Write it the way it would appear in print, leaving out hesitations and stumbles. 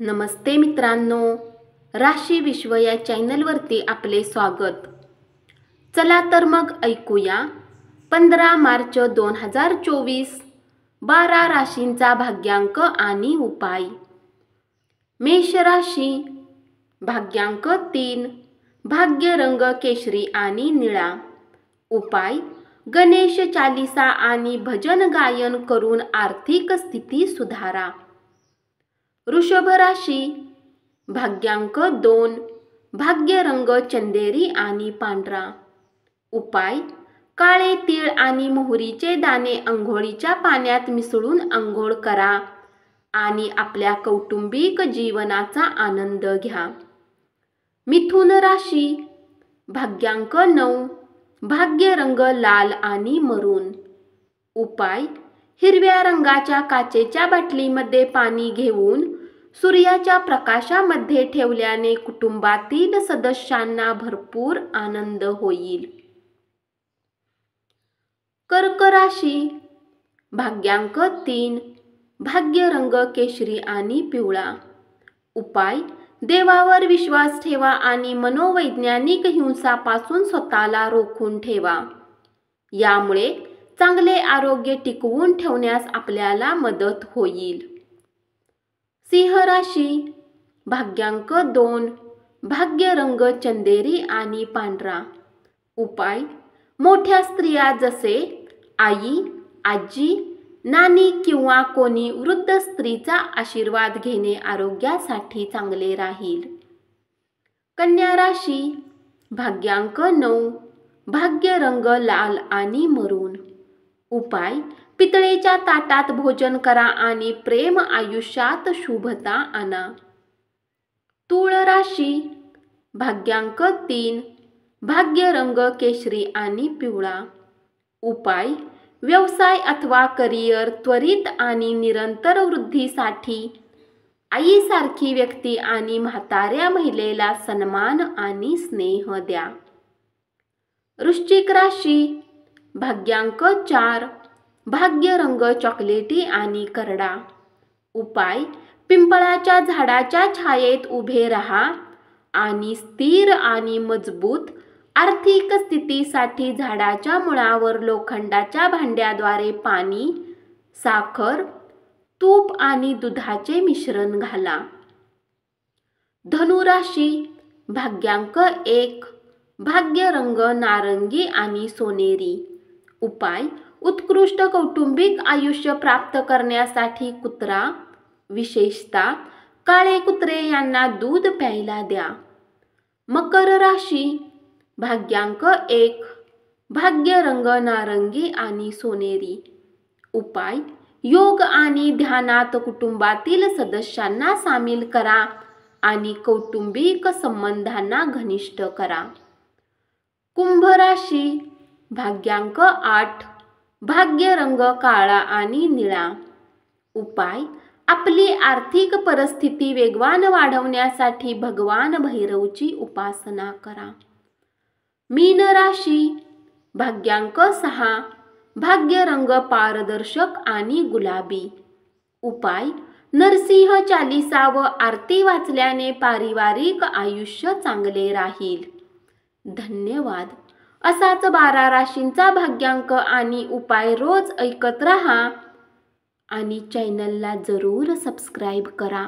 नमस्ते मित्रांनो, राशी विश्व या चॅनलवरती आपले स्वागत। चला तर मग ऐकूया 15 मार्च 2024 12 राशींचा भाग्यांक आणि उपाय। मेष राशी, भाग्यांक 3, भाग्य रंग केशरी आणि निळा। उपाय, गणेश चालीसा आणि भजन गायन करून आर्थिक स्थिती सुधारा। वृषभ राशी, भाग्यांक 2, भाग्य रंग चंदेरी आणि पांढरा। उपाय, काळे तीळ आणि मोहरीचे दाणे अंघोळीच्या पाण्यात मिसळून अंघोळ करा आणि आपल्या कौटुंबिक जीवनाचा आनंद घ्या। मिथुन राशी, भाग्यांक 9, भाग्य रंग लाल आणि मरून। उपाय, हिरव्या रंगाच्या काचेच्या बाटलीमध्ये पाणी घेऊन सूर्याच्या प्रकाशामध्ये ठेवल्याने कुटुंबातील सदस्यांना भरपूर आनंद होईल। कर्क राशी, भाग्यांक 3, भाग्य रंग केशरी आणि पिवळा। उपाय, देवावर विश्वास ठेवा आणि मनोवैज्ञानिक हिंसापासून स्वतःला रोखून ठेवा। यामुळे चांगले आरोग्य टिकवून ठेवण्यास आपल्याला मदत होईल। सिंह राशी, भाग्यांक 2, भाग्य रंग चंदेरी आणि पांढरा। उपाय, मोठ्या स्त्रिया जसे आई, आजी, नानी किंवा कोणी वृद्ध स्त्रीचा आशीर्वाद घेणे आरोग्यासाठी चांगले राहील। कन्या राशी, भाग्यांक 9, भाग्य रंग लाल आणि मरून। उपाय, पितळेच्या ताटात भोजन करा आणि प्रेम आयुष्यात शुभता आणा। तूळ राशी, भाग्यांक 3, भाग्य रंग केशरी आणि पिवळा। उपाय, व्यवसाय अथवा करिअर त्वरित आणि निरंतर वृद्धीसाठी आईसारखी व्यक्ती आणि म्हाताऱ्या महिलेला सन्मान आणि स्नेह द्या। वृश्चिक राशी, भाग्यांक 4, भाग्य रंग चॉकलेटी आणि करडा। उपाय, पिंपळाच्या झाडाच्या छायेत उभे राहा आणि स्थिर आणि मजबूत आर्थिक स्थितीसाठी झाडाच्या मुळावर लोखंडाच्या भांड्याद्वारे पाणी, साखर, तूप आणि दुधाचे मिश्रण घाला। धनु राशी, भाग्यांक 1, भाग्य रंग नारंगी आणि सोनेरी। उपाय, उत्कृष्ट कौटुंबिक आयुष्य प्राप्त करण्यासाठी कुत्रा, विशेषतः काळे कुत्रे यांना दूध प्यायला द्या। मकर राशी, भाग्यांक 1, भाग्य रंग नारंगी आणि सोनेरी। उपाय, योग आणि ध्यानात कुटुंबातील सदस्यांना सामील करा आणि कौटुंबिक संबंधांना घनिष्ठ करा। कुंभ राशी, भाग्यांक 8, भाग्य रंग काळा आणि निळा। उपाय, आपली आर्थिक परिस्थिती वेगवान वाढवण्यासाठी भगवान भैरवची उपासना करा। मीन राशी, भाग्यांक 6, भाग्य रंग पारदर्शक आणि गुलाबी। उपाय, नरसिंह चालीसा व आरती वाचल्याने पारिवारिक आयुष्य चांगले राहील। धन्यवाद। असाच 12 राशींचा भाग्यांक आणि उपाय रोज ऐकत रहा आणि चॅनलला जरूर सबस्क्राईब करा।